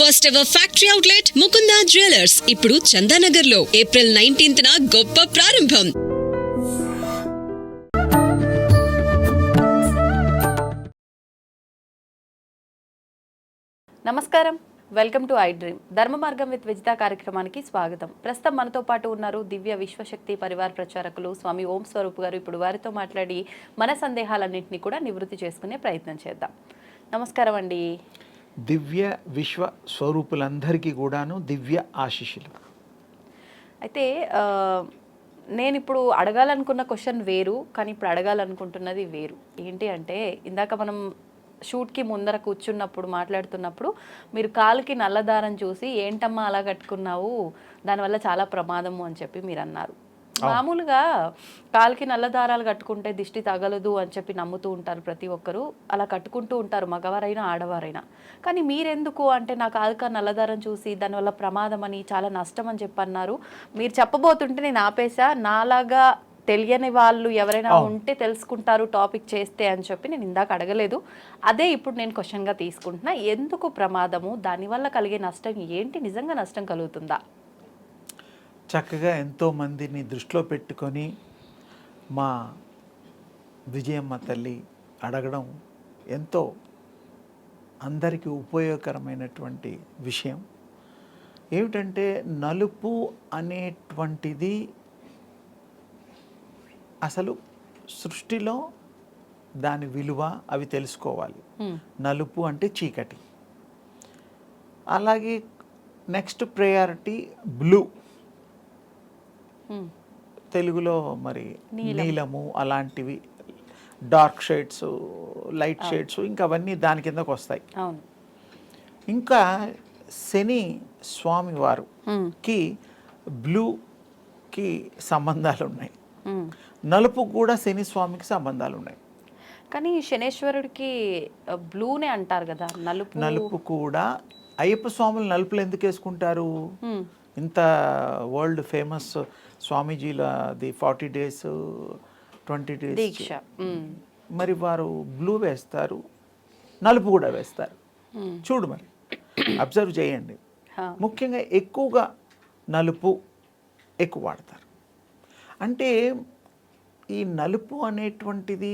First ever factory outlet Mukunda jewellers ఇప్పుడు చందానగర్ లో April 19న గొప్ప ప్రారంభం. నమస్కారం, వెల్కమ్ టు ఐ డ్రీమ్. ధర్మ మార్గం విత్ విజిత కార్యక్రమానికి స్వాగతం. ప్రస్తుతం మనతో పాటు ఉన్నారు దివ్య విశ్వశక్తి పరివార్ ప్రచారకులు స్వామి ఓం స్వరూప్ గారు. ఇప్పుడు వారితో మాట్లాడి మన సందేహాలన్నింటినీ కూడా నివృత్తి చేసుకునే ప్రయత్నం చేద్దాం. నమస్కారం అండి. దివ్య విశ్వ స్వరూపులందరికీ కూడాను దివ్య ఆశీస్సులు. అయితే నేను ఇప్పుడు అడగాలనుకున్న క్వశ్చన్ వేరు, కానీ ఇప్పుడు అడగాలనుకుంటున్నది వేరు. ఏంటి అంటే, ఇందాక మనం షూట్కి ముందర కూర్చున్నప్పుడు మాట్లాడుతున్నప్పుడు మీరు కాలుకి నల్లదారం చూసి ఏంటమ్మా అలా కట్టుకున్నావు, దానివల్ల చాలా ప్రమాదము అని చెప్పి మీరు అన్నారు. మామూలుగా కాలుకి నల్ల దారాలు కట్టుకుంటే దిష్టి తగలదు అని చెప్పి నమ్ముతూ ఉంటారు ప్రతి ఒక్కరు, అలా కట్టుకుంటూ ఉంటారు, మగవారైనా ఆడవారైనా. కానీ మీరెందుకు అంటే, నా కాలుక నల్లదారం చూసి దానివల్ల ప్రమాదం అని, చాలా నష్టం అని చెప్పి అన్నారు. మీరు చెప్పబోతుంటే నేను ఆపేసా. నాలాగా తెలియని వాళ్ళు ఎవరైనా ఉంటే తెలుసుకుంటారు టాపిక్ చేస్తే అని చెప్పి నేను ఇందాక అడగలేదు. అదే ఇప్పుడు నేను క్వశ్చన్గా తీసుకుంటున్నా. ఎందుకు ప్రమాదము, దానివల్ల కలిగే నష్టం ఏంటి, నిజంగా నష్టం కలుగుతుందా? చక్కగా ఎంతోమందిని దృష్టిలో పెట్టుకొని మా విజయమ్మ తల్లి అడగడం ఎంతో అందరికీ ఉపయోగకరమైనటువంటి విషయం. ఏమిటంటే, నలుపు అనేటువంటిది అసలు సృష్టిలో దాని విలువ అవి తెలుసుకోవాలి. నలుపు అంటే చీకటి. అలాగే నెక్స్ట్ ప్రయారిటీ బ్లూ, తెలుగులో మరి నీలము, అలాంటివి డార్క్ షేడ్స్, లైట్ షేడ్స్, ఇంకా అవన్నీ దాని కిందకు వస్తాయి. ఇంకా శని స్వామి వారికి బ్లూకి సంబంధాలు ఉన్నాయి, నలుపు కూడా శని స్వామికి సంబంధాలు ఉన్నాయి. కానీ శనేశ్వరుడికి బ్లూనే అంటారు కదా, నలుపు కూడా. అయ్యప్ప స్వాములు నలుపులు ఎందుకు వేసుకుంటారు? ఇంత వరల్డ్ ఫేమస్ స్వామీజీలది 40 days 20 days దీక్ష, మరి వారు బ్లూ వేస్తారు, నలుపు కూడా వేస్తారు. చూడు, మరి అబ్జర్వ్ చేయండి. ముఖ్యంగా ఎక్కువగా నలుపు ఎక్కువ వాడతారు. అంటే ఈ నలుపు అనేటువంటిది,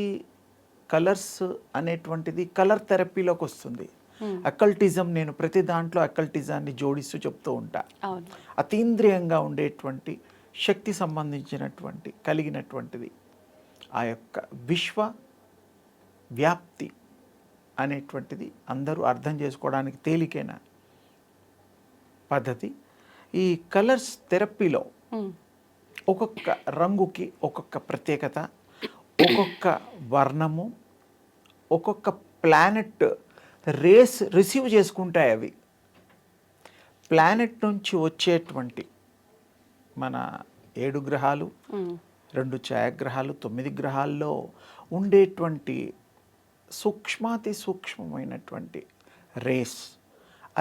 కలర్స్ అనేటువంటిది కలర్ థెరపీలోకి వస్తుంది. అకల్టిజం, నేను ప్రతి దాంట్లో అకల్టిజాన్ని జోడిస్తూ చెప్తూ ఉంటా. అతీంద్రియంగా ఉండేటువంటి శక్తి సంబంధించినటువంటి కలిగినటువంటిది ఆ యొక్క విశ్వ వ్యాప్తి అనేటువంటిది అందరూ అర్థం చేసుకోవడానికి తేలికైన పద్ధతి. ఈ కలర్స్ థెరపీలో ఒక్కొక్క రంగుకి ఒక్కొక్క ప్రత్యేకత, ఒక్కొక్క వర్ణము, ఒక్కొక్క ప్లానెట్ రేస్ రిసీవ్ చేసుకుంటాయి. అవి ప్లానెట్ నుంచి వచ్చేటువంటి మన 7 గ్రహాలు, 2 ఛాయాగ్రహాలు, 9 గ్రహాల్లో ఉండేటువంటి సూక్ష్మాతి సూక్ష్మమైనటువంటి రేస్,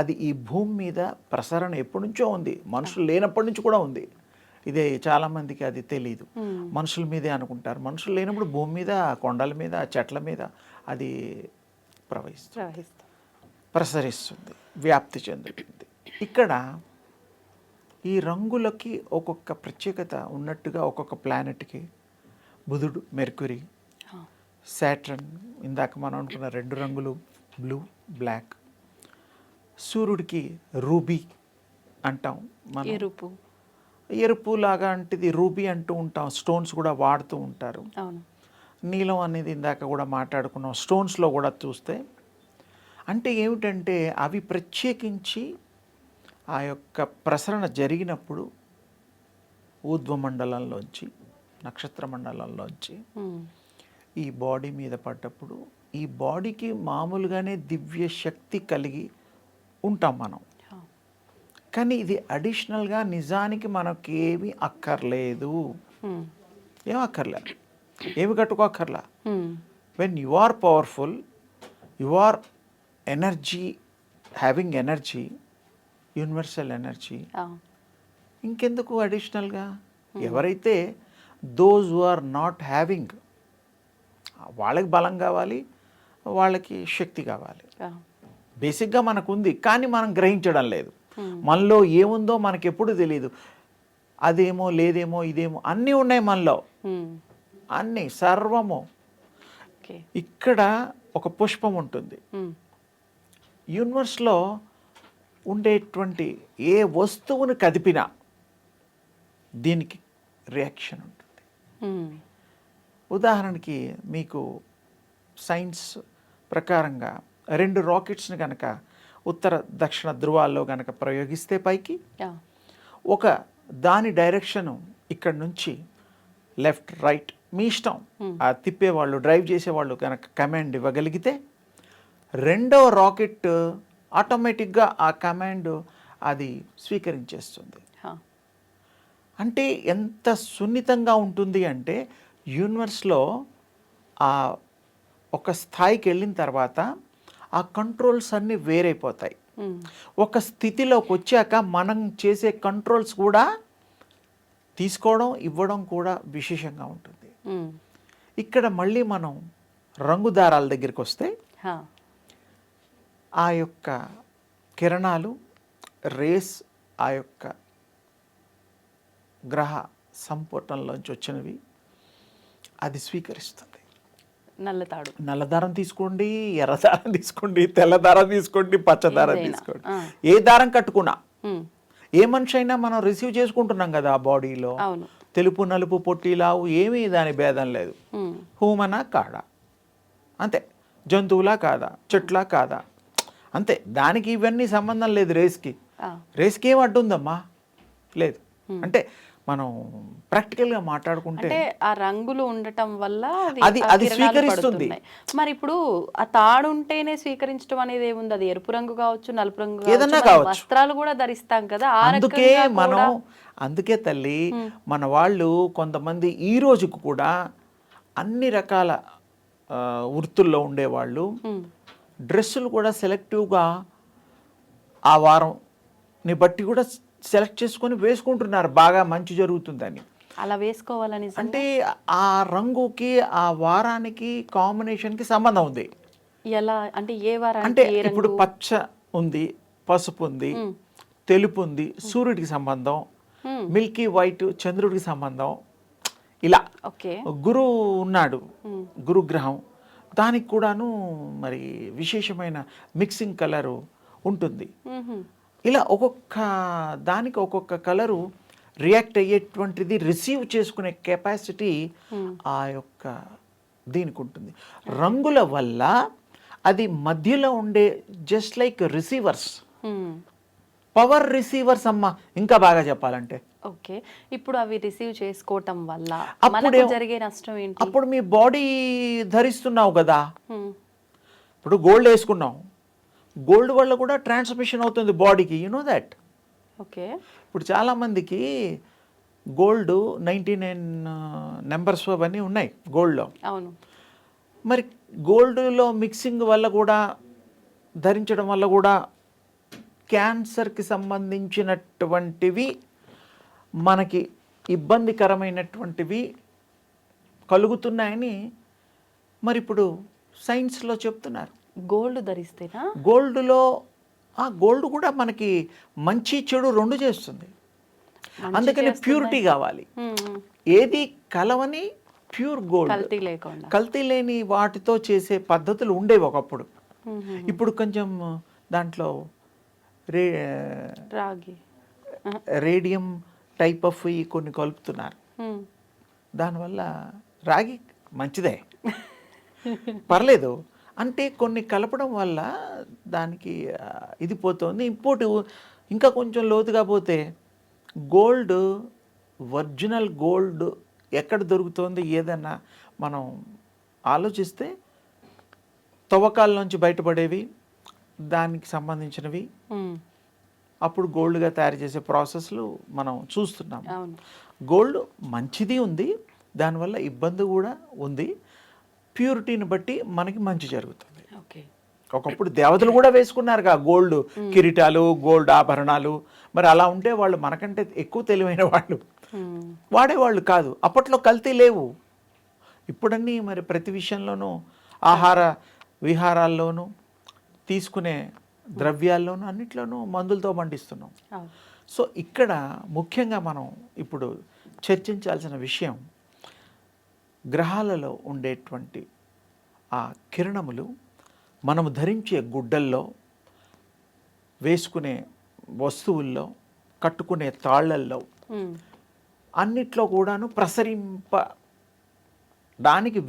అది ఈ భూమి మీద ప్రసరణ ఎప్పటి నుంచో ఉంది, మనుషులు లేనప్పటి నుంచి కూడా ఉంది. ఇదే చాలామందికి అది తెలీదు. మనుషుల మీదే అనుకుంటారు. మనుషులు లేనప్పుడు భూమి మీద, కొండల మీద, చెట్ల మీద అది ప్రసరిస్తుంది, వ్యాప్తి చెందుతుంది. ఇక్కడ ఈ రంగులకి ఒక్కొక్క ప్రత్యేకత ఉన్నట్టుగా ఒక్కొక్క ప్లానెట్కి బుధుడు, మెర్క్యూరీ, సాటర్న్, ఇందాక మనం అనుకున్న 2 రంగులు బ్లూ, బ్లాక్. సూర్యుడికి రూబీ అంటాం మనం, ఎరుపు లాగా అంటేది రూబీ అంటూ ఉంటాం. స్టోన్స్ కూడా వాడుతూ ఉంటారు. నీలం అనేది ఇందాక కూడా మాట్లాడుకున్నాం. స్టోన్స్లో కూడా చూస్తే అంటే ఏమిటంటే, అవి ప్రత్యేకించి ఆ యొక్క ప్రసరణ జరిగినప్పుడు ఊర్ధ్వమండలంలోంచి, నక్షత్ర మండలంలోంచి ఈ బాడీ మీద పడ్డప్పుడు, ఈ బాడీకి మామూలుగానే దివ్య శక్తి కలిగి ఉంటాం మనం. కానీ ఇది అడిషనల్గా నిజానికి మనకేమీ అక్కర్లేదు. ఏం అక్కర్లేదు, ఏమి కట్టుకోక్కర్లా. When you are powerful, you are energy, having energy, universal energy, ఇంకెందుకు అడిషనల్గా? ఎవరైతే those who are not having, వాళ్ళకి బలం కావాలి, వాళ్ళకి శక్తి కావాలి. బేసిక్గా మనకు ఉంది, కానీ మనం గ్రహించడం లేదు. మనలో ఏముందో మనకి ఎప్పుడు తెలియదు. అదేమో లేదేమో ఇదేమో అన్నీ ఉన్నాయి మనలో, అన్నీ సర్వము. ఇక్కడ ఒక పుష్పం ఉంటుంది. యూనివర్స్లో ఉండేటువంటి ఏ వస్తువును కదిపినా దీనికి రియాక్షన్ ఉంటుంది. ఉదాహరణకి మీకు సైన్స్ ప్రకారంగా 2 రాకెట్స్ని కనుక ఉత్తర దక్షిణ ధృవాల్లో కనుక ప్రయోగిస్తే పైకి, ఒక దాని డైరెక్షను ఇక్కడ నుంచి లెఫ్ట్ రైట్ మీ ఇష్టం, ఆ తిప్పేవాళ్ళు డ్రైవ్ చేసేవాళ్ళు కనుక కమాండ్ ఇవ్వగలిగితే రెండో రాకెట్ ఆటోమేటిక్గా ఆ కమాండ్ అది స్వీకరించేస్తుంది. అంటే ఎంత సున్నితంగా ఉంటుంది అంటే యూనివర్స్లో ఆ ఒక స్థాయికి వెళ్ళిన తర్వాత ఆ కంట్రోల్స్ అన్నీ వేరైపోతాయి. ఒక స్థితిలోకి వచ్చాక మనం చేసే కంట్రోల్స్ కూడా తీసుకోవడం ఇవ్వడం కూడా విశేషంగా ఉంటుంది. ఇక్కడ మళ్ళీ మనం రంగు దారాల దగ్గరికి వస్తే ఆ యొక్క కిరణాలు రేస్ ఆ యొక్క గ్రహ సంపుటంలోంచి వచ్చినవి అది స్వీకరిస్తుంది. నల్లదారం తీసుకోండి, ఎర్రదారం తీసుకోండి, తెల్లదారం తీసుకోండి, పచ్చదారం తీసుకోండి, ఏ దారం కట్టుకున్నా, ఏ మనిషి అయినా మనం రిసీవ్ చేసుకుంటున్నాం కదా ఆ బాడీలో. తెలుపు నలుపు పొట్టి లావు ఏమీ దాని భేదం లేదు. హ్యూమనా కాదా అంతే, జంతువులా కాదా, చెట్లా కాదా అంతే. దానికి ఇవన్నీ సంబంధం లేదు. రేస్కి ఏం అడ్డుందమ్మా లేదు. అంటే మనం ప్రాక్టికల్గా మాట్లాడుకుంటే ఆ రంగులు ఉండటం వల్ల అది స్వీకరిస్తుంది. మరి ఇప్పుడు ఆ తాడు ఉంటేనే స్వీకరించడం అనేది ఏముంది? అది ఎరుపు రంగు కావచ్చు, నలుపు రంగు ఏదన్నా కావచ్చు, వస్త్రాలు కూడా ధరిస్తాం కదా. అందుకే తల్లి మన వాళ్ళు కొంతమంది ఈ రోజుకు కూడా అన్ని రకాల వృత్తుల్లో ఉండేవాళ్ళు డ్రెస్సులు కూడా సెలెక్టివ్గా ఆ వారంని బట్టి కూడా సెలెక్ట్ చేసుకొని వేసుకుంటున్నారు, బాగా మంచి జరుగుతుందని. అలా వేసుకోవాలని అంటే ఆ రంగుకి ఆ వారానికి కాంబినేషన్కి సంబంధం ఉంది. ఎలా అంటే ఏ వారం అంటే ఇప్పుడు పచ్చ ఉంది, పసుపు ఉంది, తెలుపు ఉంది, సూర్యుడికి సంబంధం, మిల్కీ వైట్ చంద్రుడికి సంబంధం. ఇలా గురువు ఉన్నాడు, గురుగ్రహం, దానికి కూడాను మరి విశేషమైన మిక్సింగ్ కలరు ఉంటుంది. ఇలా ఒక్కొక్క దానికి ఒక్కొక్క కలరు రియాక్ట్ అయ్యేటువంటిది రిసీవ్ చేసుకునే కెపాసిటీ ఆ యొక్క దీనికి ఉంటుంది. రంగుల వల్ల అది మధ్యలో ఉండే just like receivers, power receivers అమ్మ, ఇంకా బాగా చెప్పాలంటే. ఓకే, ఇప్పుడు అవి రిసీవ్ చేసుకోవటం వల్ల జరిగే నష్టం ఏంటి? అప్పుడు మీ బాడీ ధరిస్తున్నావు కదా, ఇప్పుడు గోల్డ్ వేసుకున్నావు, గోల్డ్ వల్ల కూడా ట్రాన్స్మిషన్ అవుతుంది బాడీకి, యు నో దట్. ఓకే, ఇప్పుడు చాలామందికి గోల్డ్ 99 నెంబర్స్ అవన్నీ ఉన్నాయి గోల్డ్లో. అవును, మరి గోల్డ్లో మిక్సింగ్ వల్ల కూడా ధరించడం వల్ల కూడా క్యాన్సర్కి సంబంధించినటువంటివి మనకి ఇబ్బందికరమైనటువంటివి కలుగుతున్నాయని మరి ఇప్పుడు సైన్స్లో చెప్తున్నారు. గోల్డ్ ధరిస్తేనా? గోల్డ్ కూడా మనకి మంచి చెడు రెండు చేస్తుంది. అందుకని ప్యూరిటీ కావాలి. ఏది కలవని ప్యూర్ గోల్డ్, కల్తీ లేని వాటితో చేసే పద్ధతులు ఉండేవి ఒకప్పుడు. ఇప్పుడు కొంచెం దాంట్లో రేడియం టైప్ ఆఫ్ కొన్ని కలుపుతున్నారు. దానివల్ల రాగి మంచిదే, పర్లేదు. అంటే కొన్ని కలపడం వల్ల దానికి ఇది పోతుంది. ఇంకోటి ఇంకా కొంచెం లోతుగా పోతే గోల్డ్, ఒరిజినల్ గోల్డ్ ఎక్కడ దొరుకుతుంది ఏదన్నా మనం ఆలోచిస్తే తవ్వకాల నుంచి బయటపడేవి, దానికి సంబంధించినవి అప్పుడు గోల్డ్గా తయారు చేసే ప్రాసెస్లు మనం చూస్తున్నాం. గోల్డ్ మంచిది ఉంది, దానివల్ల ఇబ్బంది కూడా ఉంది. ప్యూరిటీని బట్టి మనకి మంచి జరుగుతుంది. ఒకప్పుడు దేవతలు కూడా వేసుకున్నారుగా గోల్డ్ కిరీటాలు, గోల్డ్ ఆభరణాలు. మరి అలా ఉంటే వాళ్ళు మనకంటే ఎక్కువ తెలివైన వాళ్ళు, వాడేవాళ్ళు కాదు. అప్పట్లో కల్తీ లేవు. ఇప్పుడన్నీ మరి ప్రతి విషయంలోనూ ఆహార విహారాల్లోనూ తీసుకునే ద్రవ్యాల్లోనూ అన్నిట్లోనూ మందులతో పండిస్తున్నాం. అవును. సో ఇక్కడ ముఖ్యంగా మనం ఇప్పుడు చర్చించాల్సిన విషయం గ్రహాలలో ఉండేటువంటి ఆ కిరణములు మనము ధరించే గుడ్డల్లో, వేసుకునే వస్తువుల్లో, కట్టుకునే తాళ్ళల్లో అన్నిట్లో కూడాను ప్రసరింపడానికి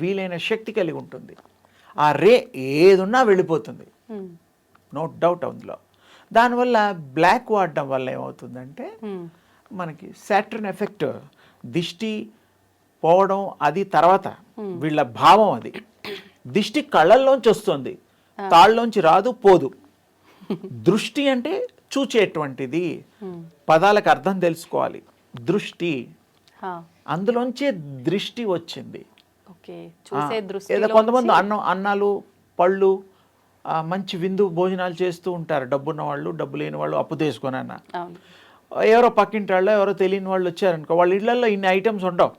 వీలైన శక్తి కలిగి ఉంటుంది. ఆ రే ఏదున్నా వెళ్ళిపోతుంది, నో డౌట్ అందులో. దానివల్ల బ్లాక్ వాడడం వల్ల ఏమవుతుందంటే మనకి సాటర్న్ ఎఫెక్ట్, దిష్టి పోవడం అది తర్వాత వీళ్ళ భావం. అది దిష్టి కళ్ళల్లోంచి వస్తుంది, తాళ్ళలోంచి రాదు, పోదు. దృష్టి అంటే చూచేటువంటిది, పదాలకు అర్థం తెలుసుకోవాలి. దృష్టి, అందులోంచే దృష్టి వచ్చింది. ఏదో కొంతమంది అన్నాలు పళ్ళు మంచి విందు భోజనాలు చేస్తూ ఉంటారు, డబ్బున్న వాళ్ళు, డబ్బు లేని వాళ్ళు, అప్పు తీసుకొని అన్న. ఎవరో పక్కింటి వాళ్ళు, ఎవరో తెలియని వాళ్ళు వచ్చారనుకో, వాళ్ళ ఇళ్లలో ఇన్ని ఐటమ్స్ ఉండవు.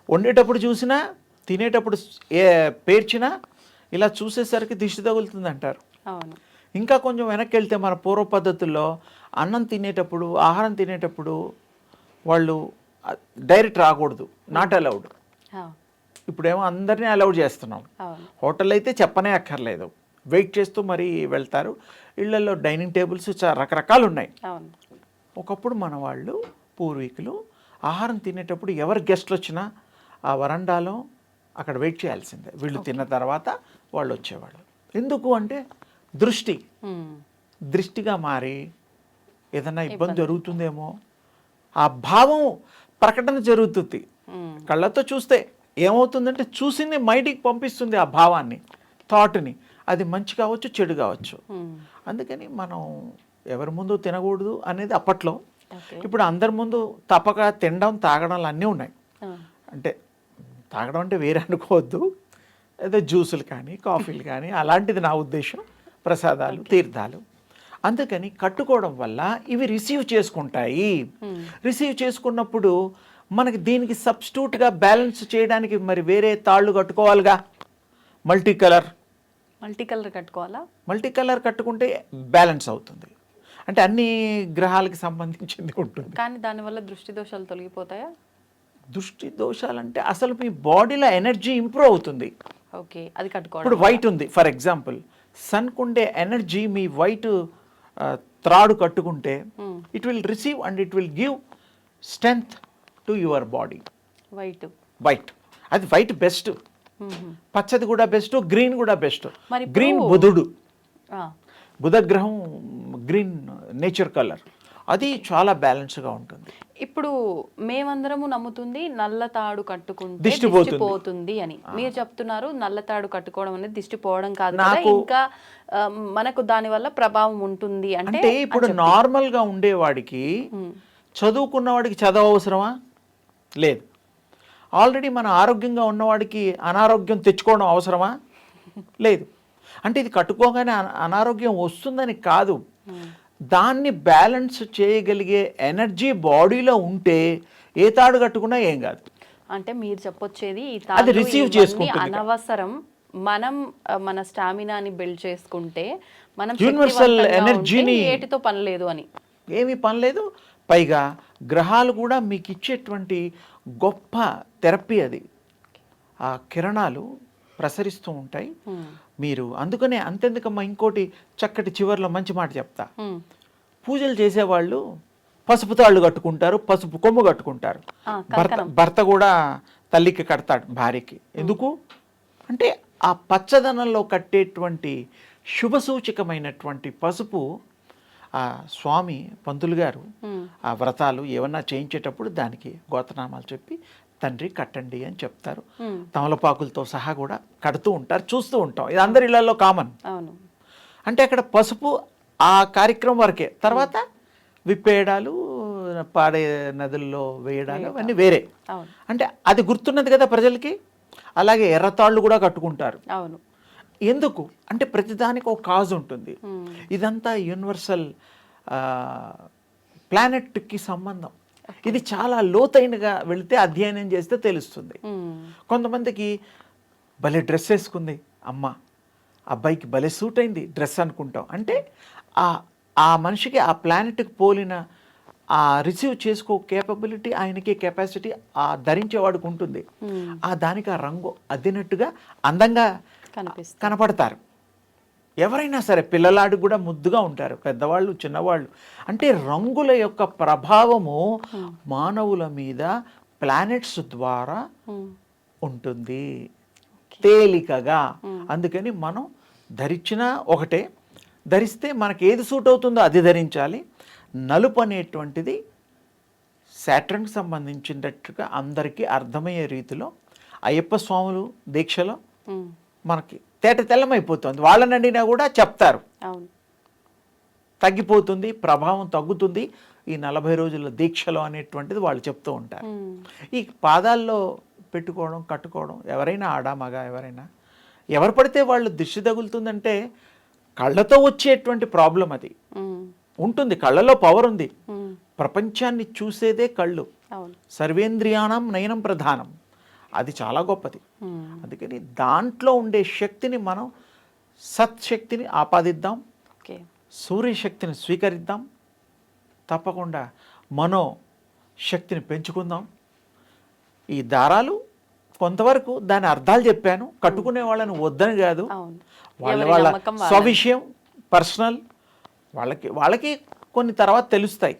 వండేటప్పుడు చూసినా, తినేటప్పుడు పేర్చినా ఇలా చూసేసరికి దిష్టి తగులుతుంది అంటారు. ఇంకా కొంచెం వెనక్కి వెళ్తే మన పూర్వ పద్ధతుల్లో అన్నం తినేటప్పుడు, ఆహారం తినేటప్పుడు వాళ్ళు డైరెక్ట్ రాకూడదు, నాట్ అలౌడ్. ఇప్పుడేమో అందరినీ అలౌడ్ చేస్తున్నాం. హోటల్ అయితే చెప్పనే అక్కర్లేదు, వెయిట్ చేస్తూ మరీ వెళ్తారు. ఇళ్లలో డైనింగ్ టేబుల్స్ రకరకాలు ఉన్నాయి. ఒకప్పుడు మన వాళ్ళు పూర్వీకులు ఆహారం తినేటప్పుడు ఎవరు గెస్ట్లు వచ్చినా ఆ వరండాలో అక్కడ వెయిట్ చేయాల్సిందే. వీళ్ళు తిన్న తర్వాత వాళ్ళు వచ్చేవాళ్ళు. ఎందుకు అంటే దృష్టిగా మారి ఏదైనా ఇబ్బంది జరుగుతుందేమో ఆ భావం ప్రకటన జరుగుతుంది. కళ్ళతో చూస్తే ఏమవుతుందంటే చూసింది మైండ్కి పంపిస్తుంది ఆ భావాన్ని, థాట్ని. అది మంచి కావచ్చు, చెడు కావచ్చు. అందుకని మనం ఎవరి ముందు తినకూడదు అనేది అప్పట్లో. ఇప్పుడు అందరి ముందు తప్పక తినడం, తాగడాలు అన్నీ ఉన్నాయి. అంటే తాగడం అంటే వేరే అనుకోవద్దు, ఏదో జ్యూసులు కానీ, కాఫీలు కానీ, అలాంటిది నా ఉద్దేశం. ప్రసాదాలు, తీర్థాలు. అందుకని కట్టుకోవడం వల్ల ఇవి రిసీవ్ చేసుకుంటాయి. రిసీవ్ చేసుకున్నప్పుడు మనకి దీనికి సబ్స్టిట్యూట్గా బ్యాలెన్స్ చేయడానికి మరి వేరే తాళ్ళు కట్టుకోవాలిగా. మల్టీ కలర్ కట్టుకోవాలా? మల్టీ కలర్ కట్టుకుంటే బ్యాలెన్స్ అవుతుంది. అంటే అన్ని గ్రహాలకి సంబంధించింది ఉంటుంది. కానీ దానివల్ల దృష్టి దోషాలు తొలగిపోతాయా? దృష్టి దోషాలంటే అసలు మీ బాడీలో ఎనర్జీ ఇంప్రూవ్ అవుతుంది. ఓకే, అది కట్టుకోవడం. ఇప్పుడు వైట్ ఉంది ఫర్ ఎగ్జాంపుల్, సన్కు ఉండే ఎనర్జీ మీ వైట్ త్రాడు కట్టుకుంటే it will receive and it will give strength to your body. White అది వైట్ బెస్ట్. పచ్చది కూడా బెస్ట్, గ్రీన్ కూడా బెస్ట్. గ్రీన్ బుధుడు, బుధగ్రహం గ్రీన్ నేచర్ కలర్, అది చాలా బ్యాలెన్స్గా ఉంటుంది. ఇప్పుడు మేమందరము నమ్ముతుంది నల్ల తాడు కట్టుకుంటే దిష్టి పోతుంది అని. మీరు చెప్తున్నారు నల్ల తాడు కట్టుకోవడం అనేది దిష్టి పోవడం కాదు, ఇంకా మనకు దాని వల్ల ప్రభావం ఉంటుంది అంటే. ఇప్పుడు నార్మల్గా ఉండేవాడికి, చదువుకున్న వాడికి చదువు అవసరమా? లేదు. ఆల్రెడీ మన ఆరోగ్యంగా ఉన్నవాడికి అనారోగ్యం తెచ్చుకోవడం అవసరమా? లేదు. అంటే ఇది కట్టుకోగానే అనారోగ్యం వస్తుందని కాదు, దాన్ని బ్యాలెన్స్ చేయగలిగే ఎనర్జీ బాడీలో ఉంటే ఏ తాడు కట్టుకున్నా ఏం కాదు. అంటే మీరు చెప్పొచ్చేది అది రిసీవ్ చేసుకుంటుంది. అనవసరం. మనం మన స్టామినాని బిల్డ్ చేసుకుంటే మనం యూనివర్సల్ ఎనర్జీని, ఏటితో పని లేదు అని. ఏమీ పని లేదు. పైగా గ్రహాలు కూడా మీకు ఇచ్చేటువంటి గొప్ప థెరపీ అది. ఆ కిరణాలు ప్రసరిస్తూ ఉంటాయి. మీరు అందుకనే అంతెందుకమ్మా, ఇంకోటి చక్కటి చివర్లో మంచి మాట చెప్తా. పూజలు చేసేవాళ్ళు పసుపు తాళ్ళు కట్టుకుంటారు, పసుపు కొమ్ము కట్టుకుంటారు. భర్త కూడా తల్లికి కడతాడు భార్యకి. ఎందుకు అంటే ఆ పచ్చదనంలో కట్టేటువంటి శుభసూచకమైనటువంటి పసుపు ఆ స్వామి పంతులు గారు ఆ వ్రతాలు ఏమన్నా చేయించేటప్పుడు దానికి గోత్రనామాలు చెప్పి తండ్రి కట్టండి అని చెప్తారు. తమలపాకులతో సహా కూడా కడుతూ ఉంటారు, చూస్తూ ఉంటాం. ఇది అందరి ఇళ్లలో కామన్. అంటే అక్కడ పసుపు ఆ కార్యక్రమం వరకే. తర్వాత విప్పేయడాలు, పాడే నదుల్లో వేయడాలు అవన్నీ వేరే. అంటే అది గుర్తున్నది కదా ప్రజలకి. అలాగే ఎర్రతాళ్ళు కూడా కట్టుకుంటారు. ఎందుకు అంటే ప్రతిదానికి ఒక కాజ్ ఉంటుంది. ఇదంతా యూనివర్సల్ ప్లానెట్కి సంబంధం. ఇది చాలా లోతైనగా వెళితే అధ్యయనం చేస్తే తెలుస్తుంది. కొంతమందికి భలే డ్రెస్ వేసుకుంది అమ్మ, అబ్బాయికి భలే సూట్ అయింది డ్రెస్ అనుకుంటాం. అంటే ఆ ఆ మనిషికి ఆ ప్లానెట్కి పోలిన ఆ రిసీవ్ చేసుకో కేపబిలిటీ ఆయనకి కెపాసిటీ ఆ ధరించేవాడికి ఉంటుంది. ఆ దానికి ఆ రంగు అద్దినట్టుగా అందంగా కనిపిస్తుంది. కనపడతారు. ఎవరైనా సరే పిల్లలాడికి కూడా ముద్దుగా ఉంటారు, పెద్దవాళ్ళు చిన్నవాళ్ళు. అంటే రంగుల యొక్క ప్రభావము మానవుల మీద ప్లానెట్స్ ద్వారా ఉంటుంది తేలికగా. అందుకని మనం ధరించినా ఒకటే, ధరిస్తే మనకి ఏది సూట్ అవుతుందో అది ధరించాలి. నలుపు అనేటువంటిది శాటర్న్కి సంబంధించినట్టుగా అందరికీ అర్థమయ్యే రీతిలో అయ్యప్ప స్వాములు దీక్షలో మనకి తేట తెల్లమైపోతుంది. వాళ్ళని అడిగినా కూడా చెప్తారు, అవును, తగ్గిపోతుంది, ప్రభావం తగ్గుతుంది ఈ 40 రోజుల దీక్షలో అనేటువంటిది వాళ్ళు చెప్తూ ఉంటారు. ఈ పాదాల్లో పెట్టుకోవడం, కట్టుకోవడం, ఎవరైనా ఆడా మగ ఎవరైనా ఎవరు పడితే వాళ్ళు దిష్టి తగులుతుందంటే కళ్ళతో వచ్చేటువంటి ప్రాబ్లం అది ఉంటుంది. కళ్ళలో పవర్ ఉంది. ప్రపంచాన్ని చూసేదే కళ్ళు. అవును, సర్వేంద్రియాణం నయనం ప్రధానం. అది చాలా గొప్పది. అందుకని దాంట్లో ఉండే శక్తిని మనం సత్శక్తిని ఆపాదిద్దాం, ఓకే, సూర్యశక్తిని స్వీకరిద్దాం, తప్పకుండా మనో శక్తిని పెంచుకుందాం. ఈ దారాలు కొంతవరకు దాని అర్థాలు చెప్పాను, కట్టుకునే వాళ్ళని వద్దని కాదు. అవును, వాళ్ళ ఎవరి వాళ్ళ నమ్మకం వాళ్ళది. స్వవిషయం, పర్సనల్, వాళ్ళకి కొన్ని తర్వాత తెలుస్తాయి.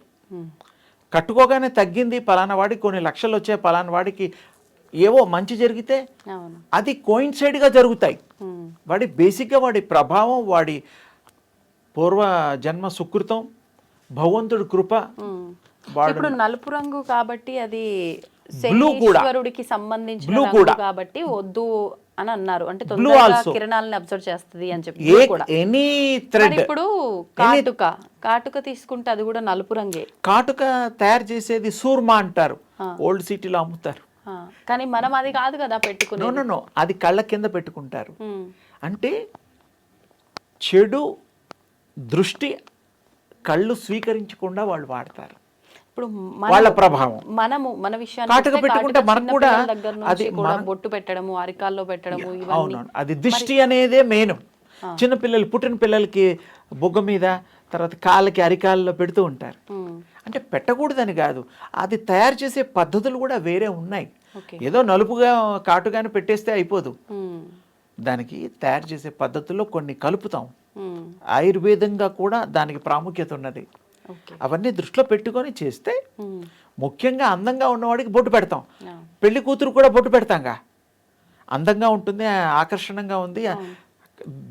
కట్టుకోగానే తగ్గింది పలానా వాడికి కొన్ని లక్షలు వచ్చాయి, పలానా వాడికి ఏవో మంచి జరిగితే అవును, అది కోయిన్సైడ్గా జరుగుతాయి. వాడి బేసిక్గా వాడి ప్రభావం, వాడి పూర్వ జన్మ సుకృతం, భగవంతుడి కృప. వాడు ఇప్పుడు నలుపు రంగు కాబట్టి అది Blue కూడా. శనీశ్వరుడికి సంబంధించిన Blue రంగు కూడా. కాబట్టి వద్దు అని అన్నారు. అంటే Blue తొందరగా also. కిరణాలను అబ్జర్వ్ చేస్తుంది అని చెప్పి blue కూడా. ఎనీ మరి థ్రెడ్, ఇప్పుడు కాటుక తీసుకుంటే అది కూడా నలుపు రంగే. కాటుక తయారు చేసేది సూర్మా అంటారు, ఓల్డ్ సిటీలో అమ్ముతారు. కానీ మనం అది కాదు కదా పెట్టుకునే. నో, అది కళ్ళ కింద పెట్టుకుంటారు. అంటే చెడు దృష్టి కళ్ళు స్వీకరించకుండా వాళ్ళు వాడతారు. ఇప్పుడు వాళ్ళ ప్రభావం. మన విషయాన్ని కాటుక వస్తే పెట్టుకుంటే కాటుక మనకు చిన్న కూడా పిల్లల దగ్గర నుంచి అది కూడా మనం- బొట్టు పెట్టడము, అరికాల్లో పెట్టడము, ఇవన్నీ అవునవును, అది దిష్టి అనేదే మెయిన్. చిన్నపిల్లలు పుట్టిన పిల్లలకి బొగ్గ మీద, తర్వాత కాళ్ళకి అరికాల్లో పెడుతూ ఉంటారు. అంటే పెట్టకూడదని కాదు, అది తయారు చేసే పద్ధతులు కూడా వేరే ఉన్నాయి. ఓకే. ఏదో నలుపుగా కాటుగాని పెట్టేస్తే అయిపోదు. దానికి తయారు చేసే పద్ధతుల్లో కొన్ని కలుపుతాం. ఆయుర్వేదంగా కూడా దానికి ప్రాముఖ్యత ఉన్నది. ఓకే. అవన్నీ దృష్టిలో పెట్టుకొని చేస్తే ముఖ్యంగా అందంగా ఉన్నవాడికి బొట్టు పెడతాం. పెళ్లి కూతురు కూడా బొట్టు పెడతాంగా, అందంగా ఉంటుంది, ఆకర్షణంగా ఉంది,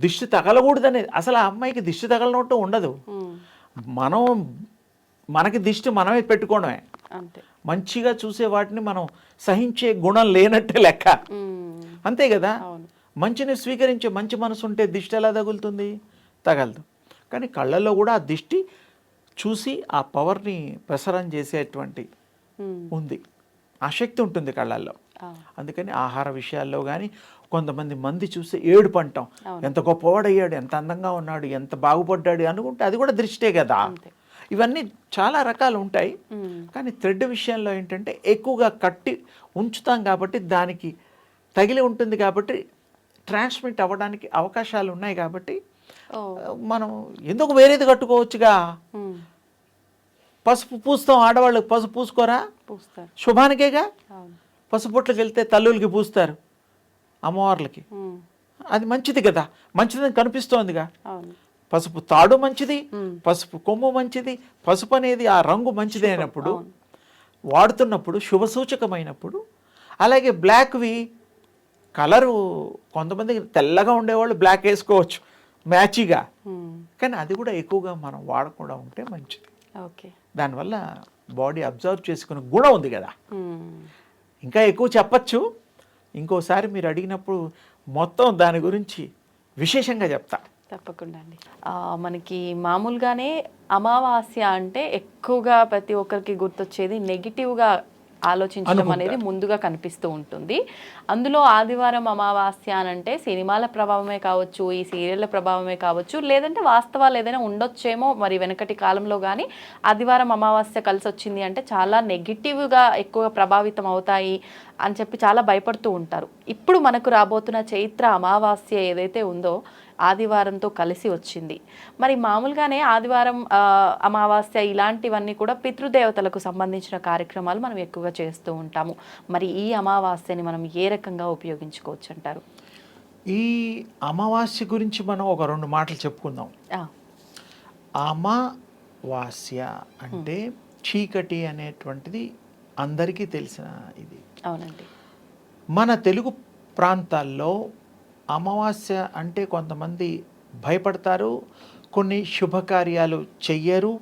దిష్టి తగలకూడదని. అసలు ఆ అమ్మాయికి దిష్టి తగలనట్టు ఉండదు. మనకి దిష్టి మనమే పెట్టుకోవడమే. అంతే. మంచిగా చూసే వాటిని మనం సహించే గుణం లేనట్టే లెక్క. అంతే కదా. మంచిని స్వీకరించే మంచి మనసు ఉంటే దిష్టి ఎలా తగులుతుంది? తగలదు. కానీ కళ్ళల్లో కూడా ఆ దిష్టి చూసి ఆ పవర్ని ప్రసరం చేసేటువంటి ఉంది, ఆ శక్తి ఉంటుంది కళ్ళల్లో. అందుకని ఆహార విషయాల్లో కానీ కొంతమంది చూస్తే ఏడుపు అంటాం, ఎంత గొప్పవాడయ్యాడు, ఎంత అందంగా ఉన్నాడు, ఎంత బాగుపడ్డాడు అనుకుంటే అది కూడా దృష్టే కదా. ఇవన్నీ చాలా రకాలు ఉంటాయి. కానీ థ్రెడ్ విషయంలో ఏంటంటే ఎక్కువగా కట్టి ఉంచుతాం కాబట్టి, దానికి తగిలి ఉంటుంది కాబట్టి, ట్రాన్స్మిట్ అవ్వడానికి అవకాశాలు ఉన్నాయి కాబట్టి మనం ఎందుకు వేరేది కట్టుకోవచ్చుగా. పసుపు పూస్తాం, ఆడవాళ్ళు పసుపు పూసుకోరా? శుభానికేగా. పసుపు బొట్లకి వెళ్తే తల్లులకి పూస్తారు, అమ్మవార్లకి. అది మంచిది కదా, మంచిదని కనిపిస్తోందిగా. పసుపు తాడు మంచిది, పసుపు కొమ్ము మంచిది. పసుపు అనేది ఆ రంగు మంచిది అయినప్పుడు, వాడుతున్నప్పుడు శుభసూచకమైనప్పుడు. అలాగే బ్లాక్వి కలరు, కొంతమంది తెల్లగా ఉండేవాళ్ళు బ్లాక్ వేసుకోవచ్చు మ్యాచిగా, కానీ అది కూడా ఎక్కువగా మనం వాడకుండా ఉంటే మంచిది. ఓకే. దానివల్ల బాడీ అబ్జర్వ్ చేసుకునే గుణం ఉంది కదా. ఇంకా ఎక్కువ చెప్పచ్చు, ఇంకోసారి మీరు అడిగినప్పుడు మొత్తం దాని గురించి విశేషంగా చెప్తా. తప్పకుండా అండి. మనకి మామూలుగానే అమావాస్య అంటే ఎక్కువగా ప్రతి ఒక్కరికి గుర్తొచ్చేది నెగిటివ్గా ఆలోచించడం అనేది ముందుగా కనిపిస్తూ ఉంటుంది. అందులో ఆదివారం అమావాస్య అని అంటే సినిమాల ప్రభావమే కావచ్చు, ఈ సీరియళ్ళ ప్రభావమే కావచ్చు, లేదంటే వాస్తవాలు ఏదైనా ఉండొచ్చేమో మరి వెనకటి కాలంలో. కానీ ఆదివారం అమావాస్య కలిసి వచ్చింది అంటే చాలా నెగిటివ్గా ఎక్కువ ప్రభావితం అవుతాయి అని చెప్పి చాలా భయపడుతూ ఉంటారు. ఇప్పుడు మనకు రాబోతున్న చైత్ర అమావాస్య ఏదైతే ఉందో ఆదివారంతో కలిసి వచ్చింది. మరి మామూలుగానే ఆదివారం అమావాస్య ఇలాంటివన్నీ కూడా పితృదేవతలకు సంబంధించిన కార్యక్రమాలు మనం ఎక్కువగా చేస్తూ ఉంటాము. మరి ఈ అమావాస్యని మనం ఏ రకంగా ఉపయోగించుకోవచ్చు అంటారు? ఈ అమావాస్య గురించి మనం ఒక 2 మాటలు చెప్పుకుందాం. అమావాస్య అంటే చీకటి అనేటువంటిది అందరికీ తెలిసిన ఇది. అవునండి. మన తెలుగు ప్రాంతాల్లో అమావాస్య అంటే కొంతమంది భయపడతారు, కొన్ని శుభకార్యాలు చెయ్యరు.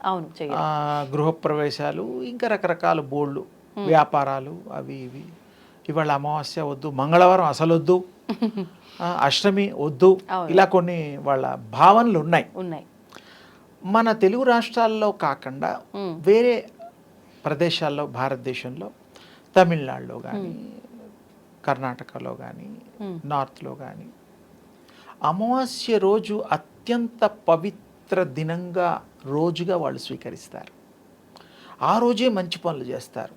అవును, గృహప్రవేశాలు ఇంకా రకరకాల బోళ్ళు, వ్యాపారాలు అవి ఇవి. ఇవాళ అమావాస్య వద్దు, మంగళవారం అసలు వద్దు, అష్టమి వద్దు, ఇలా కొన్ని వాళ్ళ భావనలు ఉన్నాయి. మన తెలుగు రాష్ట్రాల్లో కాకుండా వేరే ప్రదేశాల్లో, భారతదేశంలో తమిళనాడులో కానీ, కర్ణాటకలో కానీ, నార్త్లో కానీ అమావాస్య రోజు అత్యంత పవిత్ర దినంగా, రోజుగా వాళ్ళు స్వీకరిస్తారు. ఆ రోజే మంచి పనులు చేస్తారు,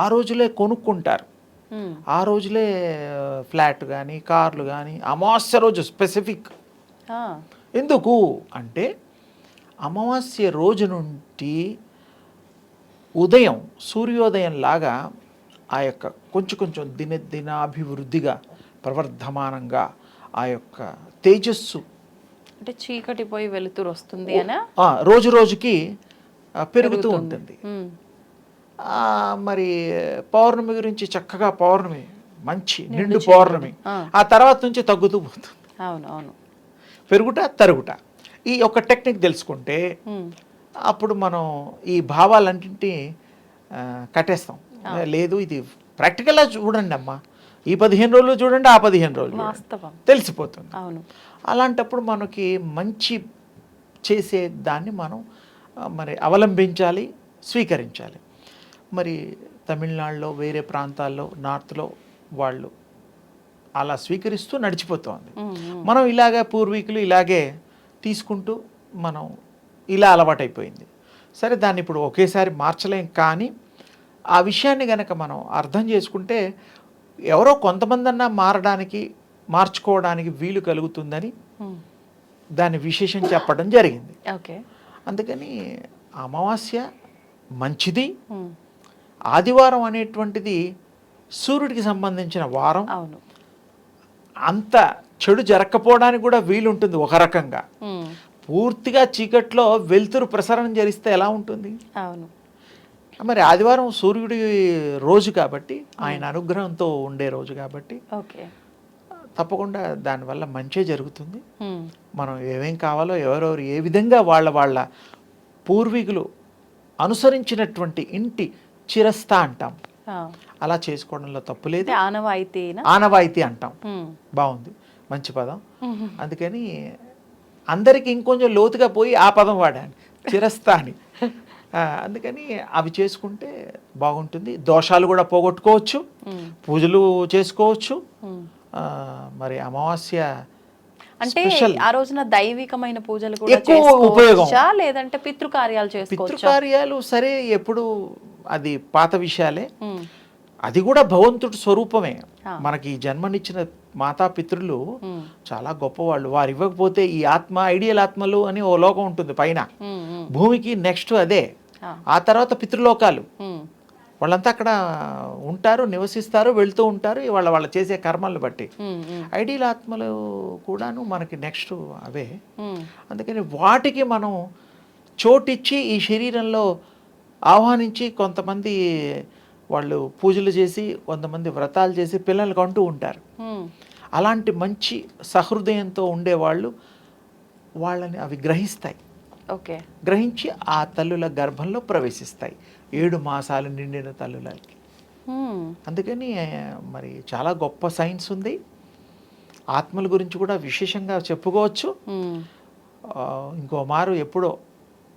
ఆ రోజులే కొనుక్కుంటారు, ఆ రోజులే ఫ్లాట్ కానీ, కార్లు కానీ అమావాస్య రోజు స్పెసిఫిక్. ఎందుకు అంటే అమావాస్య రోజు నుండి ఉదయం సూర్యోదయం లాగా ఆ యొక్క కొంచెం దినాభివృద్ధిగా ప్రవర్ధమానంగా ఆ యొక్క తేజస్సు అంటే చీకటి పోయి వెలుతురు వస్తుంది అని రోజు రోజుకి పెరుగుతూ ఉంటుంది. మరి పౌర్ణమి గురించి చక్కగా, పౌర్ణమి మంచి నిండు పౌర్ణమి, ఆ తర్వాత నుంచి తగ్గుతూ పోతుంది. అవును, పెరుగుట తరుగుట. ఈ యొక్క టెక్నిక్ తెలుసుకుంటే అప్పుడు మనం ఈ భావాలన్నింటినీ కట్టేస్తాం. లేదు, ఇది ప్రాక్టికల్గా చూడండి అమ్మా, ఈ 15 రోజులు చూడండి, ఆ 15 రోజులు తెలిసిపోతుంది. అలాంటప్పుడు మనకి మంచి చేసే దాన్ని మనం మరి అవలంబించాలి, స్వీకరించాలి. మరి తమిళనాడులో, వేరే ప్రాంతాల్లో, నార్త్లో వాళ్ళు అలా స్వీకరిస్తూ నడిచిపోతుంది. మనం ఇలాగే పూర్వీకులు ఇలాగే తీసుకుంటూ మనం ఇలా అలవాటైపోయింది. సరే, దాన్ని ఇప్పుడు ఒకేసారి మార్చలేం, కానీ ఆ విషయాన్ని కనుక మనం అర్థం చేసుకుంటే ఎవరో కొంతమందన్నా మార్చుకోవడానికి వీలు కలుగుతుందని దాని విశేషం చెప్పడం జరిగింది. అందుకని అమావాస్య మంచిది. ఆదివారం అనేటువంటిది సూర్యుడికి సంబంధించిన వారం. అంత చెడు జరగకపోవడానికి కూడా వీలుంటుంది. ఒక రకంగా పూర్తిగా చీకట్లో వెలుతురు ప్రసరణ జరిస్తే ఎలా ఉంటుంది? మరి ఆదివారం సూర్యుడి రోజు కాబట్టి, ఆయన అనుగ్రహంతో ఉండే రోజు కాబట్టి తప్పకుండా దానివల్ల మంచే జరుగుతుంది. మనం ఏమేం కావాలో, ఎవరెవరు ఏ విధంగా వాళ్ళ పూర్వీకులు అనుసరించినటువంటి ఇంటి చిరస్థ అంటాం, అలా చేసుకోవడంలో తప్పు లేదు. ఆనవాయితీ అంటాం. బాగుంది, మంచి పదం. అందుకని అందరికి ఇంకొంచెం లోతుగా పోయి ఆ పదం వాడాను, చిరస్థ అని. అందుకని అవి చేసుకుంటే బాగుంటుంది. దోషాలు కూడా పోగొట్టుకోవచ్చు, పూజలు చేసుకోవచ్చు. మరి అమావాస్య అంటే ఆ రోజున దైవికమైన పూజలు కూడా ఉపయోగం, లేదంటే పితృకార్యాలు సరే, ఎప్పుడు అది పాత విషయాలే. అది కూడా భగవంతుడి స్వరూపమే. మనకి జన్మనిచ్చిన మాతాపితృలు చాలా గొప్పవాళ్ళు. వారు ఇవ్వకపోతే ఈ ఆత్మ, ఐడియల్ ఆత్మలు అని ఓ లోకం ఉంటుంది పైన భూమికి, నెక్స్ట్ అదే. ఆ తర్వాత పితృలోకాలు. వాళ్ళంతా అక్కడ ఉంటారు, నివసిస్తారు, వెళ్తూ ఉంటారు, వాళ్ళు చేసే కర్మలను బట్టి. ఐడియల్ ఆత్మలు కూడాను మనకి నెక్స్ట్ అవే. అందుకని వాటికి మనం చోటిచ్చి ఈ శరీరంలో ఆహ్వానించి, కొంతమంది వాళ్ళు పూజలు చేసి, కొంతమంది వ్రతాలు చేసి పిల్లలకు అంటూ ఉంటారు. అలాంటి మంచి సహృదయంతో ఉండేవాళ్ళు వాళ్ళని అవి గ్రహిస్తాయి. గ్రహించి ఆ తల్లుల గర్భంలో ప్రవేశిస్తాయి, 7 మాసాలు నిండిన తల్లులకి. అందుకని మరి చాలా గొప్ప సైన్స్ ఉంది. ఆత్మల గురించి కూడా విశేషంగా చెప్పుకోవచ్చు. ఇంకో మారు ఎప్పుడో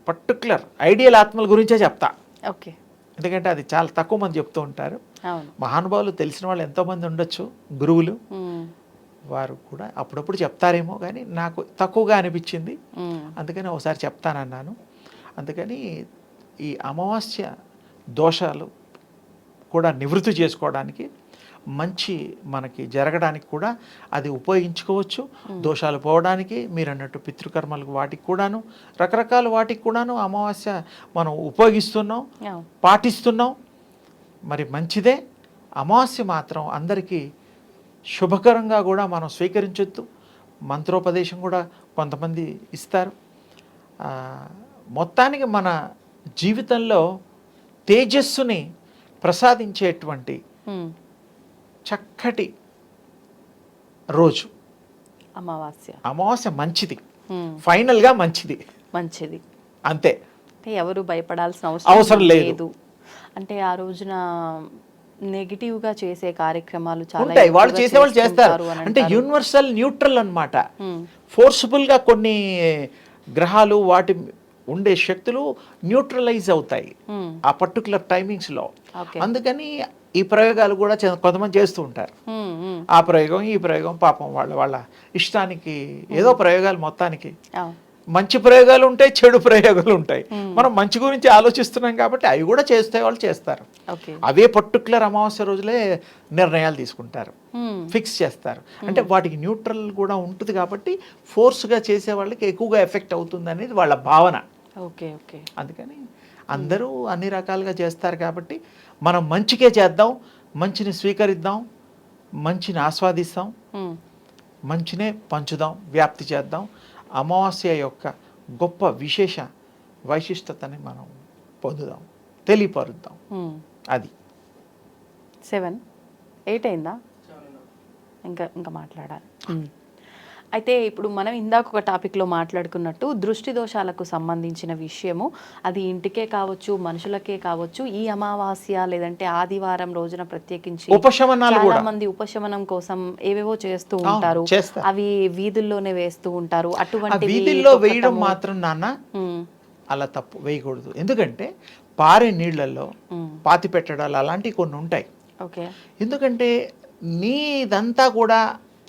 పర్టికులర్ ఐడియల్ ఆత్మల గురించే చెప్తా. ఎందుకంటే అది చాలా తక్కువ మంది చెప్తూ ఉంటారు. మహానుభావులు తెలిసిన వాళ్ళు ఎంతోమంది ఉండొచ్చు, గురువులు, వారు కూడా అప్పుడప్పుడు చెప్తారేమో, కానీ నాకు తక్కువగా అనిపించింది. అందుకని ఒకసారి చెప్తానన్నాను. అందుకని ఈ అమావాస్య దోషాలు కూడా నివృత్తి చేసుకోవడానికి మంచి మనకి జరగడానికి కూడా అది ఉపయోగించుకోవచ్చు. దోషాలు పోవడానికి మీరు అన్నట్టు పితృకర్మలకు వాటికి కూడాను రకరకాల వాటికి కూడాను అమావాస్య మనం ఉపయోగిస్తున్నాం, పాటిస్తున్నాం. మరి మంచిదే. అమావాస్య మాత్రం అందరికీ శుభకరంగా కూడా మనం స్వీకరించొద్దు. మంత్రోపదేశం కూడా కొంతమంది ఇస్తారు. మొత్తానికి మన జీవితంలో తేజస్సుని ప్రసాదించేటువంటి చక్కటి రోజు అమావాస్య. మంచిది, ఫైనల్గా మంచిది, అంతే. ఎవరు భయపడాల్సిన అవసరం లేదు. అంటే ఆ రోజున నెగిటివ్ గా చేసే కార్యక్రమాలు చాలా ఉంటాయి, వాళ్ళు చేసేవాళ్ళు చేస్తారు. అంటే యూనివర్సల్ న్యూట్రల్ అన్నమాట. ఫోర్స్ఫుల్ గా కొన్ని గ్రహాలు వాటి ఉండే శక్తులు న్యూట్రలైజ్ అవుతాయి ఆ పర్టికులర్ టైమింగ్స్ లో. అందుకని ఈ ప్రయోగాలు కూడా కొంతమంది చేస్తూ ఉంటారు. ఆ ప్రయోగం ఈ ప్రయోగం పాపం వాళ్ళ ఇష్టానికి ఏదో ప్రయోగాలు. మొత్తానికి మంచి ప్రయోగాలు ఉంటాయి, చెడు ప్రయోగాలు ఉంటాయి. మనం మంచి గురించి ఆలోచిస్తున్నాం కాబట్టి అవి కూడా వాళ్ళు చేస్తారు. అవే పర్టికులర్ అమావాస్య రోజులే నిర్ణయాలు తీసుకుంటారు, ఫిక్స్ చేస్తారు. అంటే వాటికి న్యూట్రల్ కూడా ఉంటుంది కాబట్టి ఫోర్స్గా చేసే వాళ్ళకి ఎక్కువగా ఎఫెక్ట్ అవుతుంది అనేది వాళ్ళ భావన. అందుకని అందరూ అన్ని రకాలుగా చేస్తారు కాబట్టి మనం మంచికే చేద్దాం, మంచిని స్వీకరిద్దాం, మంచిని ఆస్వాదిస్తాం, మంచినే పంచుదాం, వ్యాప్తి చేద్దాం. అమావాస్య యొక్క గొప్ప విశేష వైశిష్టతని మనం పొందుదాం, తెలియపరుద్దాం. అది 7, 8 అయిందా? ఇంకా మాట్లాడాలి. అయితే ఇప్పుడు మనం ఇందాక ఒక టాపిక్లో మాట్లాడుకున్నట్టు దృష్టి దోషాలకు సంబంధించిన విషయము, అది ఇంటికే కావచ్చు, మనుషులకే కావచ్చు, ఈ అమావాస్య లేదంటే ఆదివారం రోజున ప్రత్యేకించి చాలా మంది ఉపశమనం కోసం ఏవేవో చేస్తూ ఉంటారు. అవి వీధుల్లోనే వేస్తూ ఉంటారు. అటువంటి వీధుల్లో వేయడం మాత్రం నాన్న అలా తప్పు, వేయకూడదు. ఎందుకంటే పారే నీళ్లలో పాతి పెట్టడాలు అలాంటివి కొన్ని ఉంటాయి. ఎందుకంటే నీదంతా కూడా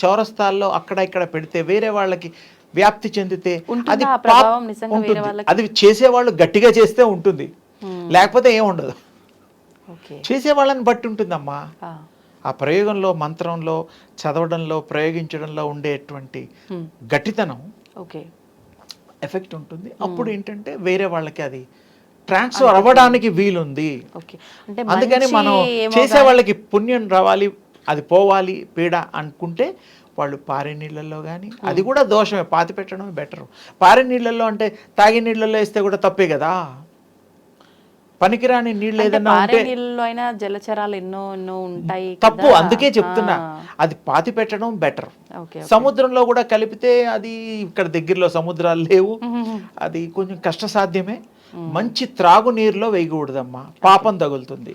చౌరస్తాల్లో అక్కడ ఇక్కడ పెడితే వేరే వాళ్ళకి వ్యాప్తి చెందితే అది చేసేవాళ్ళు గట్టిగా చేస్తే ఉంటుంది, లేకపోతే ఏముండదు. చేసేవాళ్ళని బట్టి ఉంటుందమ్మా. ఆ ప్రయోగంలో, మంత్రంలో, చదవడంలో, ప్రయోగించడంలో ఉండేటువంటి గట్టితనం ఎఫెక్ట్ ఉంటుంది. అప్పుడు ఏంటంటే వేరే వాళ్ళకి అది ట్రాన్స్ఫర్ అవ్వడానికి వీలుంది. అందుకని మనం చేసే వాళ్ళకి పుణ్యం రావాలి, అది పోవాలి పీడ అనుకుంటే వాళ్ళు పారే నీళ్ళల్లో కానీ, అది కూడా దోషమే, పాతి పెట్టడమే బెటరు. పారే నీళ్ళల్లో అంటే తాగే నీళ్ళల్లో వేస్తే కూడా తప్పే కదా. పనికిరాని నీళ్ళు ఏదైనా ఉంటే జలచరాలు ఎన్నో ఉంటాయి, తప్పు. అందుకే చెప్తున్నా, అది పాతి పెట్టడం బెటర్. సముద్రంలో కూడా కలిపితే అది ఇక్కడ దగ్గరలో సముద్రాలు లేవు, అది కొంచెం కష్టసాధ్యమే. మంచి త్రాగునీరులో వేయకూడదమ్మా, పాపం తగులుతుంది.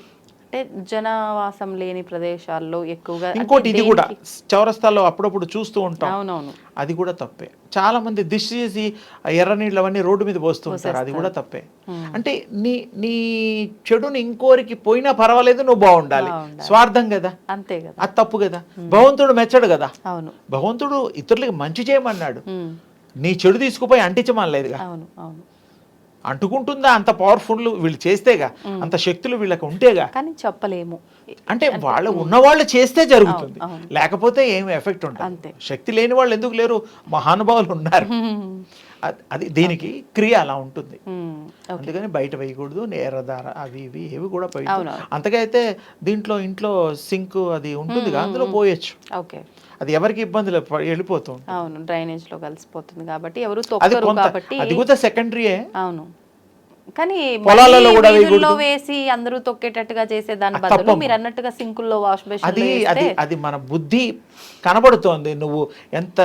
అంటే జనవాసం లేని ప్రదేశాల్లో ఎక్కువగా. ఇంకోటి ఇది కూడా చౌరస్తాల్లో అప్పుడప్పుడు చూస్తూ ఉంటాం, అది కూడా తప్పే. చాలా మంది దిష్టి చేసి ఎర్ర నీళ్ళు అవన్నీ రోడ్డు మీద పోస్తూ ఉంటారు, అది కూడా తప్పే. అంటే నీ చెడుని ఇంకోరికి పోయినా పర్వాలేదు, నువ్వు బాగుండాలి, స్వార్థం కదా, అంతే కదా, అది తప్పు కదా. భగవంతుడు మెచ్చడు కదా. భగవంతుడు ఇతరులకి మంచి చేయమన్నాడు, నీ చెడు తీసుకుపోయి అంటించమనలేదుగా. అంటుకుంటుందా? అంత పవర్ఫుల్ వీళ్ళు చేస్తేగా, అంత శక్తులు వీళ్ళకి ఉంటేగా. కానీ చెప్పలేము, అంటే వాళ్ళు ఉన్నవాళ్ళు చేస్తే జరుగుతుంది, లేకపోతే ఏమి ఎఫెక్ట్ ఉంటుంది. శక్తి లేని వాళ్ళు ఎందుకు లేరు, మహానుభావులు ఉన్నారు. అది దీనికి క్రియ అలా ఉంటుంది. అందుకని బయట వేయకూడదు, ఎర్రదార అవి ఇవి ఏవి కూడా పోయి. అంతగా అయితే దీంట్లో ఇంట్లో సింక్ అది ఉంటుంది, అందులో పోయొచ్చు. అది ఎవరికి ఇబ్బంది వెళ్ళిపోతుంది. అవును, డ్రైనేజ్ లో కలిసిపోతుంది కాబట్టి ఎవరు తొక్కరు కాబట్టి అది కూడా సెకండరీయే. అవును, కానీ పొలాలలో కూడా వేసి అందరూ తొక్కేటట్టుగా చేసే దాని బదులు మీరు అన్నట్టుగా సింకుల్లో వాష్ బేసిన్ అది మన బుద్ధి కనబడుతోంది. నువ్వు ఎంత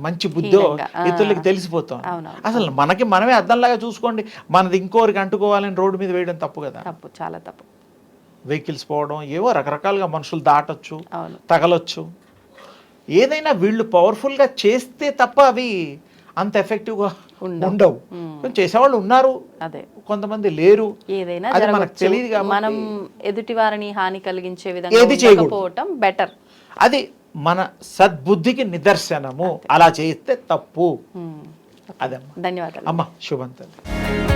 మంచి బుద్ధో ఇతరులకి తెలిసిపోతుంది. అసలు మనకి మనమే అద్దంలాగా చూసుకోండి. మనది ఇంకోరికి అంటుకోవాలని రోడ్డు మీద వేయడం తప్పు కదా, తప్పు, చాలా తప్పు. వెహికల్స్ పోవడం, ఏవో రకరకాలుగా మనుషులు దాటొచ్చు, తగలొచ్చు. ఏదైనా వీళ్ళు పవర్ఫుల్గా చేస్తే తప్ప అవి అంత ఎఫెక్టివ్గా ఉండవు. చేసేవాళ్ళు ఉన్నారు, అదే కొంతమంది లేరు. ఏదైనా మనకు తెలియదు కాబట్టి మనం ఎదుటి వారిని హాని కలిగించే విధంగా చేయకపోవటం బెటర్. అది మన సద్బుద్ధికి నిదర్శనము. అలా చేస్తే తప్పు. అదమ్మా. ధన్యవాదాలు అమ్మా. శుభం తల్లి.